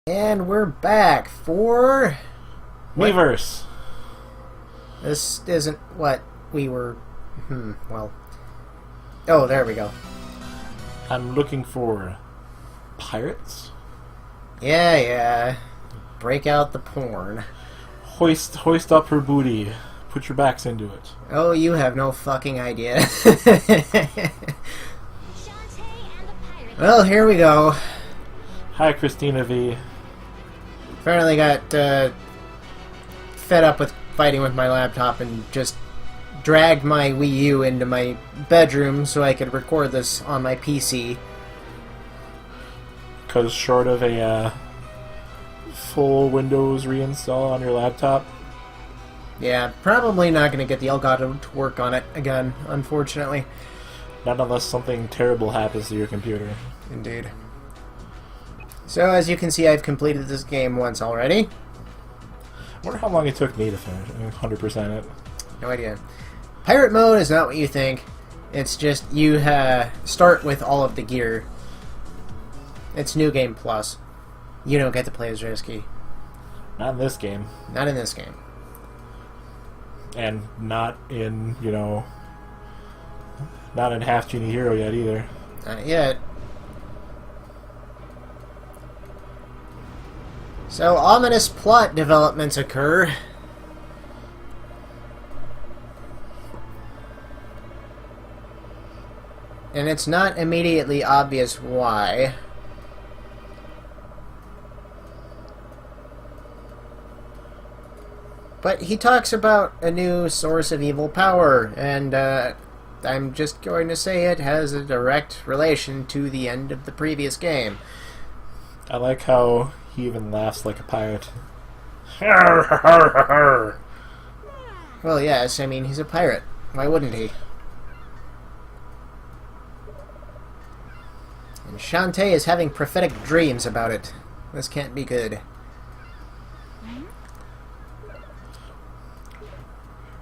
And we're back for... Weverse. This isn't what we were... well... Oh, there we go. I'm looking for... pirates? Yeah. Break out the porn. Hoist up her booty. Put your backs into it. Oh, you have no fucking idea. Well, here we go. Hi, Christina V. Apparently got fed up with fighting with my laptop and just dragged my Wii U into my bedroom so I could record this on my PC. Because short of a full Windows reinstall on your laptop. Yeah, probably not going to get the Elgato to work on it again, unfortunately. Not unless something terrible happens to your computer. Indeed. So, as you can see, I've completed this game once already. I wonder how long it took me to finish 100% it. No idea. Pirate mode is not what you think. It's just you start with all of the gear. It's New Game Plus. You don't get to play as Risky. Not in this game. Not in this game. And not in, not in Half Genie Hero yet either. Not yet. So, ominous plot developments occur. And it's not immediately obvious why. But he talks about a new source of evil power, and I'm just going to say it has a direct relation to the end of the previous game. I like how he even laughs like a pirate. Well, yes, I mean, he's a pirate. Why wouldn't he? And Shantae is having prophetic dreams about it. This can't be good.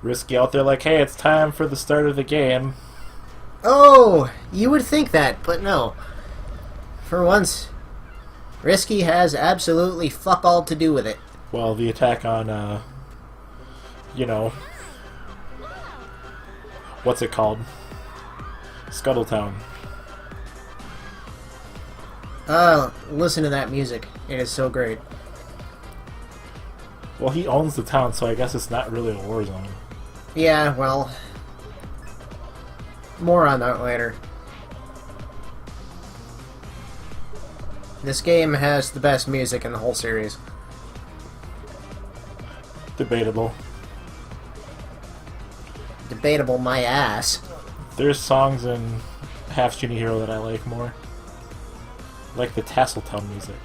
Risky out there like, hey, it's time for the start of the game. Oh, you would think that, but no. For once, Risky has absolutely fuck all to do with it. Well, the attack on, what's it called? Scuttletown. Listen to that music. It is so great. Well, he owns the town, so I guess it's not really a war zone. Yeah, well... more on that later. This game has the best music in the whole series. Debatable. Debatable my ass. There's songs in Half Genie Hero that I like more. Like the Tasseltown music.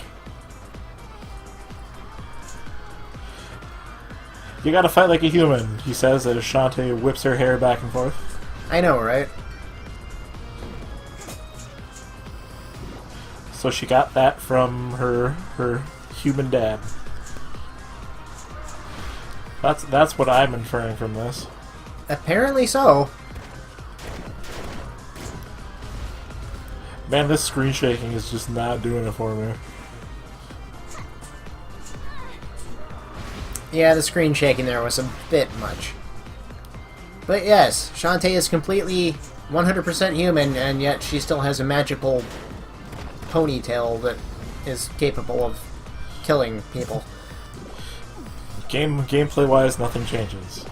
You gotta fight like a human, he says as Shantae whips her hair back and forth. I know, right? So she got that from her human dad. That's what I'm inferring from this. Apparently so. Man, this screen shaking is just not doing it for me. Yeah, the screen shaking there was a bit much. But yes, Shantae is completely 100% human, and yet she still has a magical ponytail that is capable of killing people. Gameplay-wise, nothing changes.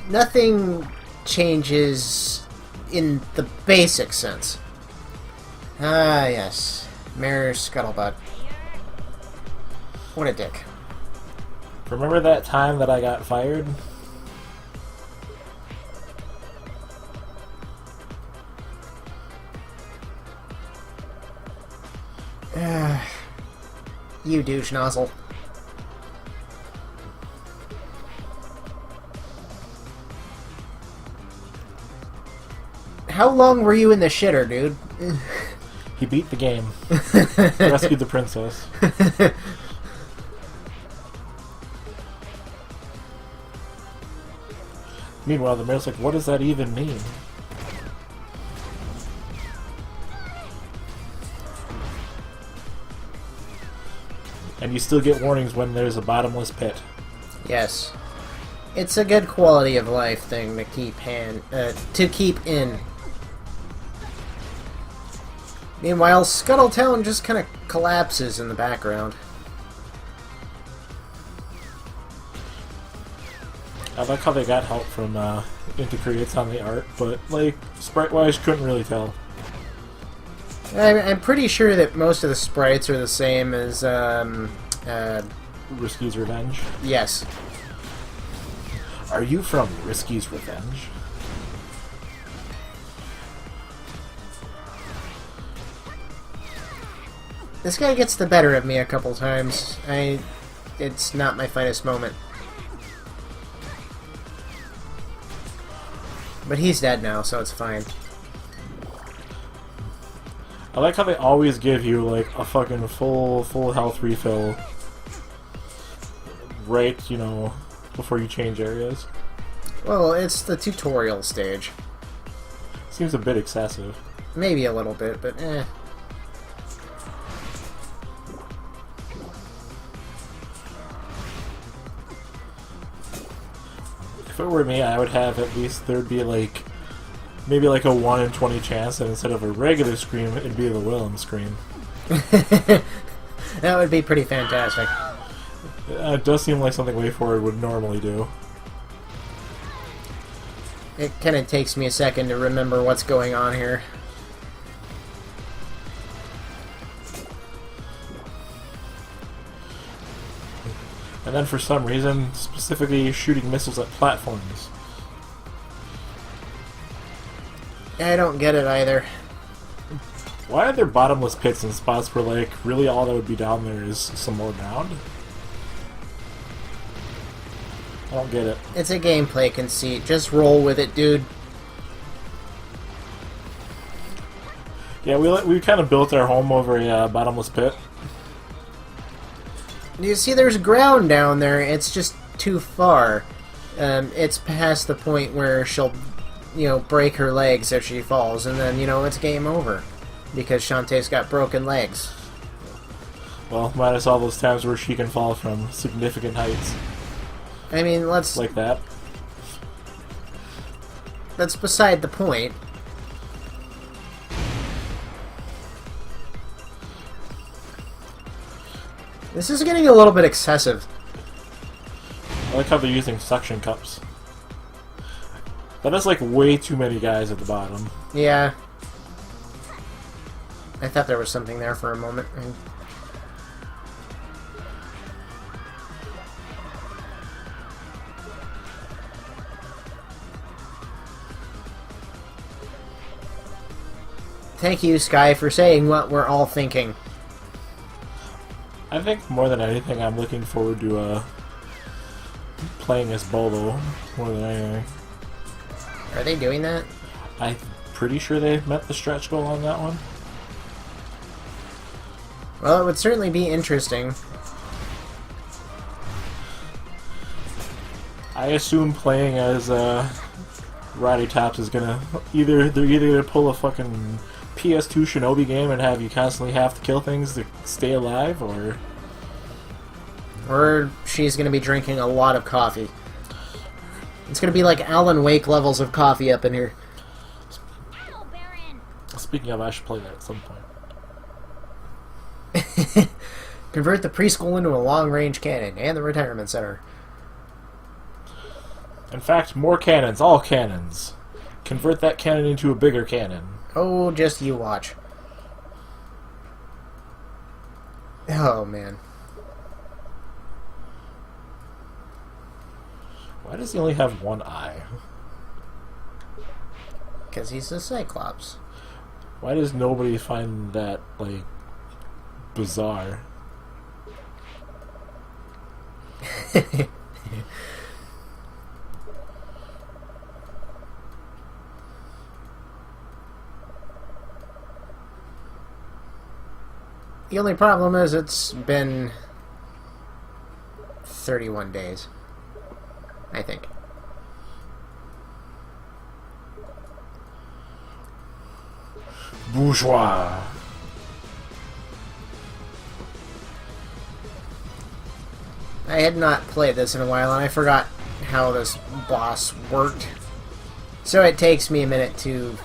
Nothing changes in the basic sense. Ah, yes. Mayor Scuttlebutt. What a dick. Remember that time that I got fired? You douche nozzle. How long were you in the shitter, dude? He beat the game. Rescued the princess. Meanwhile, the mayor's like, what does that even mean? And you still get warnings when there's a bottomless pit. Yes. It's a good quality of life thing to keep in. Meanwhile, Scuttletown just kind of collapses in the background. I like how they got help from Intercreates on the art, but like sprite-wise, couldn't really tell. I'm pretty sure that most of the sprites are the same as Risky's Revenge. Yes. Are you from Risky's Revenge? This guy gets the better of me a couple times. It's not my finest moment. But he's dead now, so it's fine. I like how they always give you like a fucking full health refill right, you know, before you change areas. Well, it's the tutorial stage. Seems a bit excessive. Maybe a little bit, but eh. If it were me, I would have at least, there'd be like, maybe like a 1 in 20 chance that instead of a regular scream, it'd be the Willem scream. That would be pretty fantastic. It does seem like something WayForward would normally do. It kind of takes me a second to remember what's going on here. And then for some reason, specifically shooting missiles at platforms. I don't get it either. Why are there bottomless pits in spots where, like, really all that would be down there is some more ground? I don't get it. It's a gameplay conceit. Just roll with it, dude. Yeah, we kind of built our home over a bottomless pit. You see, there's ground down there. It's just too far. It's past the point where she'll, you know, break her legs if she falls, and then, you know, it's game over. Because Shantae's got broken legs. Well, minus all those times where she can fall from significant heights. I mean, let's... Like that. That's beside the point. This is getting a little bit excessive. I like how they're using suction cups. That is like way too many guys at the bottom. Yeah. I thought there was something there for a moment. Thank you, Sky, for saying what we're all thinking. I think more than anything, I'm looking forward to playing as Bolo more than anything. Are they doing that? I'm pretty sure they met the stretch goal on that one. Well, it would certainly be interesting. I assume playing as Roddy Tops is gonna they're either gonna pull a fucking PS2 Shinobi game and have you constantly have to kill things to stay alive, or she's gonna be drinking a lot of coffee. It's gonna be like Alan Wake levels of coffee up in here. Speaking of, I should play that at some point. Convert the preschool into a long-range cannon and the retirement center. In fact, more cannons, all cannons. Convert that cannon into a bigger cannon. Oh, just you watch. Oh, man. Why does he only have one eye? Because he's a Cyclops. Why does nobody find that, like, bizarre? The only problem is it's been 31 days, I think. Bourgeois. I had not played this in a while, and I forgot how this boss worked. So it takes me a minute to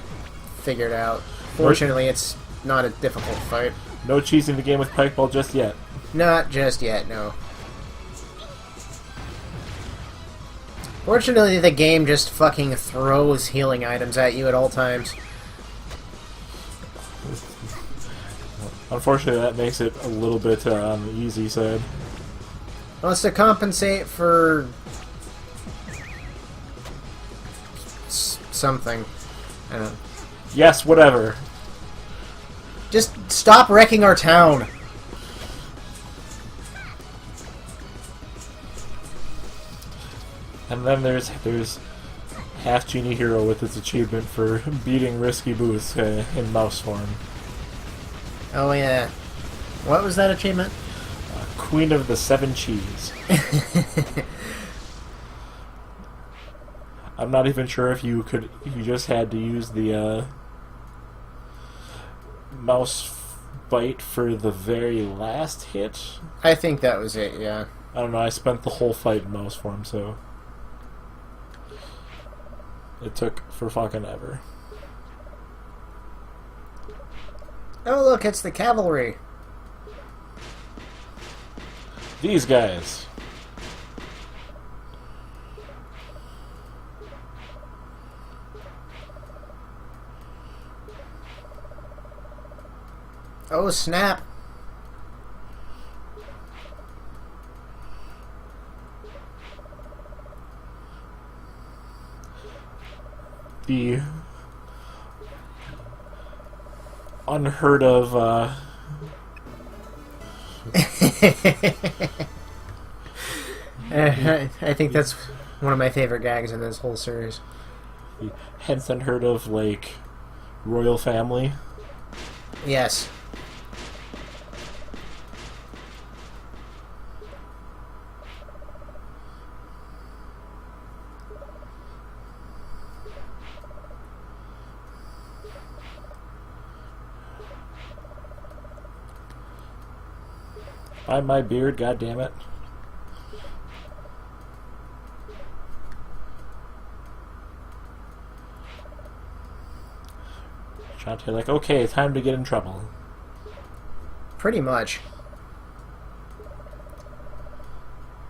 figure it out. Fortunately, it's not a difficult fight. No cheesing the game with Pikeball just yet. Not just yet, no. Fortunately, the game just fucking throws healing items at you at all times. Unfortunately, that makes it a little bit on the easy side. Well, it's to compensate for something. I don't know. Yes, whatever. Just stop wrecking our town. And then there's Half Genie Hero with its achievement for beating Risky Boots in mouse form. Oh yeah. What was that achievement? Queen of the Seven Cheese. I'm not even sure if you just had to use the mouse bite for the very last hit. I think that was it, yeah. I don't know, I spent the whole fight in mouse form, so it took for fucking ever. Oh look, it's the cavalry. These guys. Oh snap. The unheard of I think that's one of my favorite gags in this whole series. the hence unheard of, like, royal family. Yes. By my beard, goddammit. Shantae like, okay, time to get in trouble. Pretty much.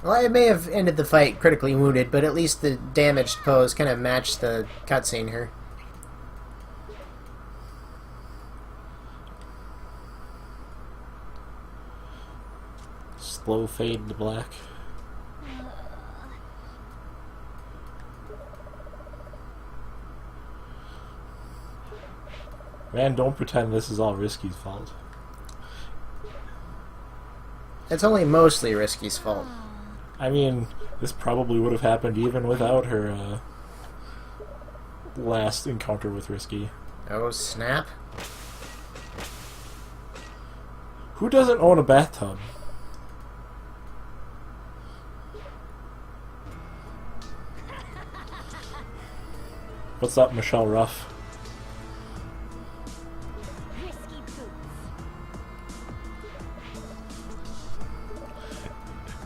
Well, I may have ended the fight critically wounded, but at least the damaged pose kind of matched the cutscene here. Slow fade to black. Man, don't pretend this is all Risky's fault. It's only mostly Risky's fault. I mean, this probably would have happened even without her last encounter with Risky. Oh, snap. Who doesn't own a bathtub? What's up, Michelle Ruff?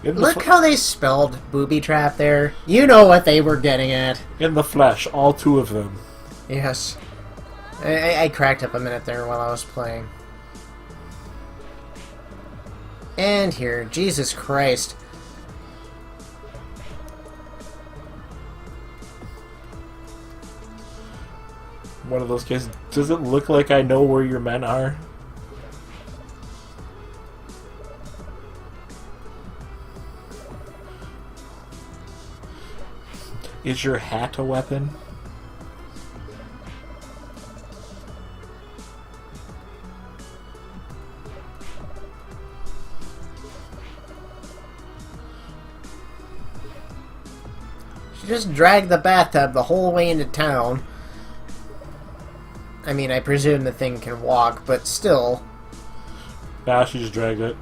Look how they spelled booby trap there. You know what they were getting at. In the flesh, all two of them. Yes. I cracked up a minute there while I was playing. And here, Jesus Christ. One of those cases. Does it look like I know where your men are? Is your hat a weapon? She just dragged the bathtub the whole way into town. I mean, I presume the thing can walk, but still. Nah, she just dragged it.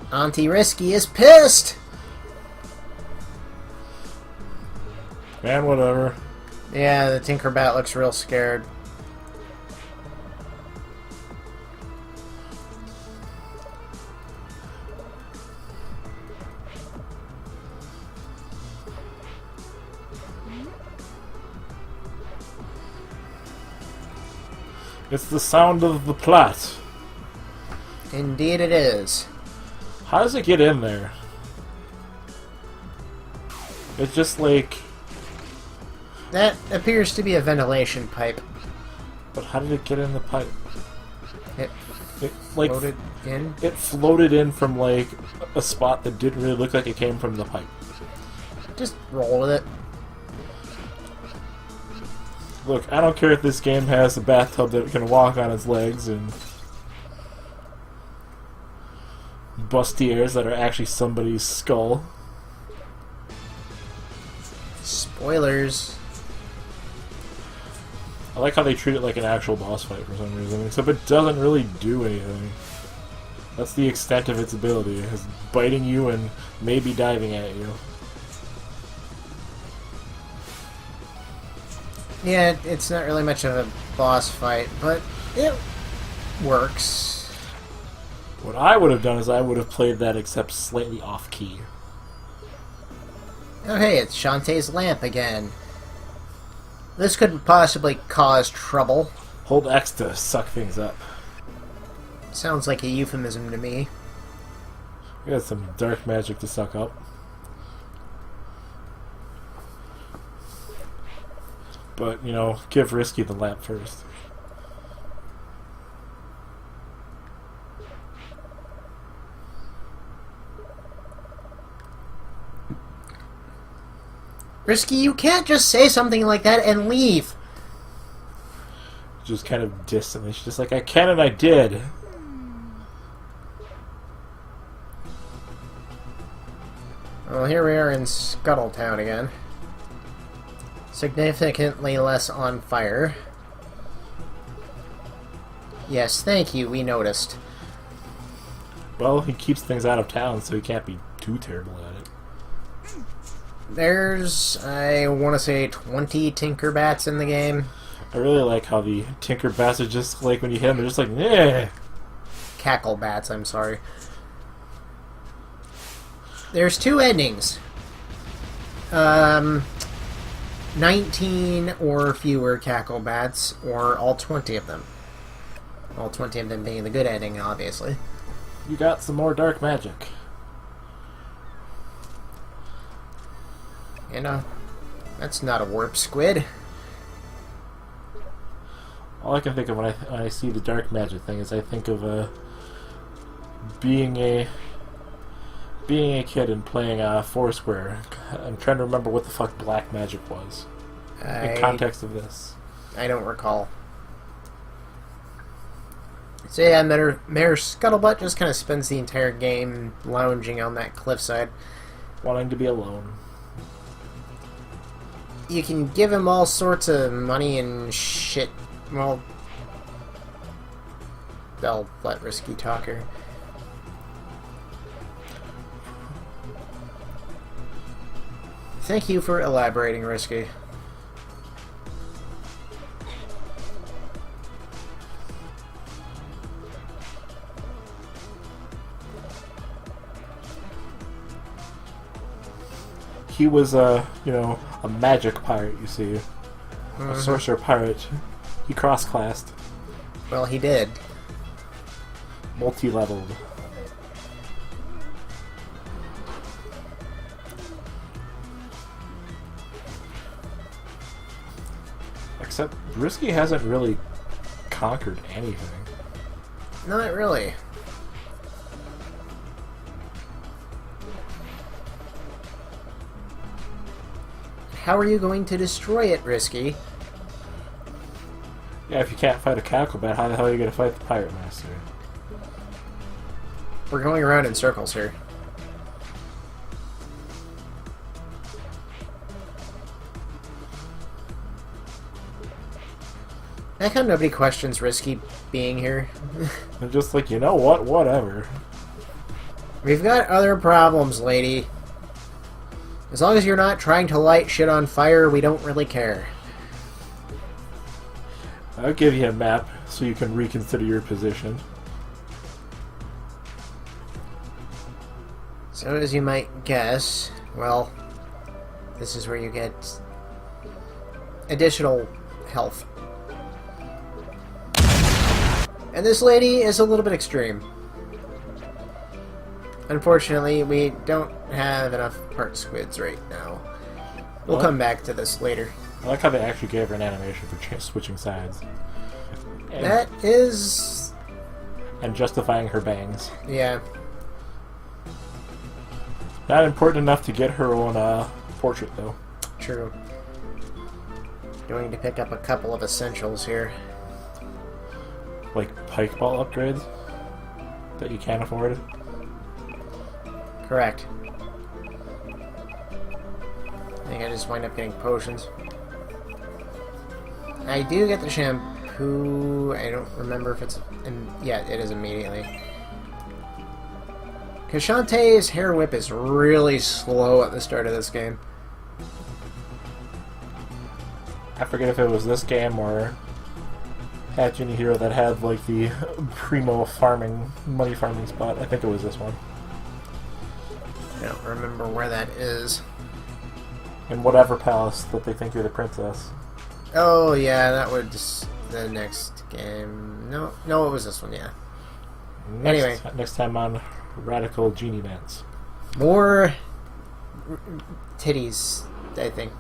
Auntie Risky is pissed! Man, whatever. Yeah, the Tinkerbat looks real scared. It's the sound of the plot. Indeed it is. How does it get in there? It's just like... That appears to be a ventilation pipe. But how did it get in the pipe? It like floated in? It floated in from like a spot that didn't really look like it came from the pipe. Just roll with it. Look, I don't care if this game has a bathtub that can walk on its legs and bustiers that are actually somebody's skull. Spoilers. I like how they treat it like an actual boss fight for some reason, except it doesn't really do anything. That's the extent of its ability, is biting you and maybe diving at you. Yeah, it's not really much of a boss fight, but it works. What I would have done is I would have played that except slightly off-key. Oh hey, it's Shantae's lamp again. This could possibly cause trouble. Hold X to suck things up. Sounds like a euphemism to me. We got some dark magic to suck up. But, you know, give Risky the lamp first. Risky, you can't just say something like that and leave. Just kind of distantly. She's just like, I can and I did. Well, here we are in Scuttletown again. Significantly less on fire. Yes, thank you, we noticed. Well, he keeps things out of town, so he can't be too terrible at it. There's, I want to say, 20 Tinkerbats in the game. I really like how the Tinkerbats are just like, when you hit them, they're just like, yeah. Cacklebats, I'm sorry. There's 2 endings. 19 or fewer Cacklebats, or all 20 of them. All 20 of them being the good ending, obviously. You got some more dark magic. You know, that's not a warp squid. All I can think of when I see the dark magic thing is I think of being a kid and playing Foursquare. I'm trying to remember what the fuck black magic was in context of this. I don't recall. So yeah, Mayor Scuttlebutt just kind of spends the entire game lounging on that cliffside. Wanting to be alone. You can give him all sorts of money and shit. Well, I'll let Risky talk her. Thank you for elaborating, Risky. He was you know, a magic pirate, you see. A sorcerer pirate. He cross-classed. Well, he did. Multi-leveled. Except Risky hasn't really conquered anything. Not really. How are you going to destroy it, Risky? Yeah, if you can't fight a Cacklebat, how the hell are you going to fight the Pirate Master? We're going around in circles here. How come nobody questions Risky being here? I'm just like, you know what? Whatever. We've got other problems, lady. As long as you're not trying to light shit on fire, we don't really care. I'll give you a map so you can reconsider your position. So as you might guess, well, this is where you get additional health. And this lady is a little bit extreme. Unfortunately, we don't have enough part squids right now. We'll come back to this later. I like how they actually gave her an animation for switching sides. And, That is... and justifying her bangs. Yeah. Not important enough to get her own portrait, though. True. Going to pick up a couple of essentials here. Like pike ball upgrades that you can't afford. Correct. I think I just wind up getting potions. I do get the shampoo. I don't remember if it's... yeah, it is immediately. Because Shantae's hair whip is really slow at the start of this game. I forget if it was this game or Hatch Any Hero that had like the primo farming, money farming spot. I think it was this one. I don't remember where that is. In whatever palace that they think you're the princess. Oh yeah, that was the next game. No, it was this one, yeah. Anyway. Next time on Radical Genie Dance. More titties, I think.